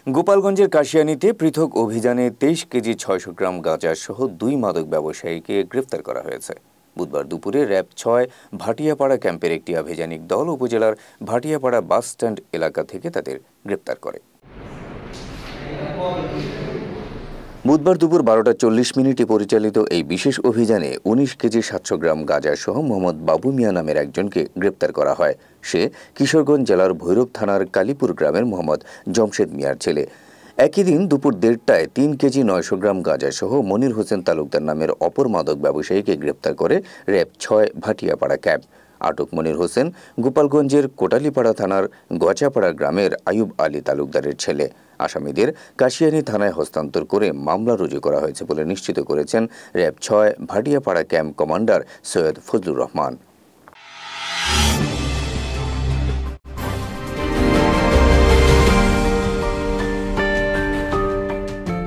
গোপালগঞ্জের কাশিয়ানীতে পৃথক অভিযানে 23 কেজি 600 গ্রাম গাঁজা সহ 2 মাদক ব্যবসায়ীকে গ্রেফতার করা হয়েছে। বুধবার দুপুরে র্যাব 6 ভাটিয়াপাড়া ক্যাম্পের একটি আভিযানিক দল উপজেলার ভাটিয়াপাড়া বাস স্ট্যান্ড এলাকা থেকে তাদের গ্রেফতার করে। বুধবার দুপুর 12:40 পরিচালিত এই বিশেষ অভিযানে 19 কেজি 700 গ্রাম গাঁজা সহ মোহাম্মদ বাবু মিয়া নামের একজনকে গ্রেপ্তার করা হয়। সে কিশোরগঞ্জ জেলার ভৈরব থানার কালীপুর গ্রামের মোহাম্মদ জমশেদ মিয়ার ছেলে। একই দিন দুপুর 1:30টায় 3 কেজি 900 গ্রাম গাঁজা সহ মনির হোসেন তালুকদার নামের অপর মাদক ব্যবসায়ীকে গ্রেপ্তার করে র্যাব 6 ভাটিয়াপাড়া ক্যাম্প। আটক মনির হোসেন গোপালগঞ্জের কোটালীপাড়া থানার গচাপাড়া গ্রামের আয়ুব আলী তালুকদারের ছেলে। আসামিদের কাশিয়ানী থানায় হস্তান্তর করে মামলা রুজু করা হয়েছে বলে নিশ্চিত করেছেন RAB 6 Bhatiapara camp commander Syed Fazlur Rahman.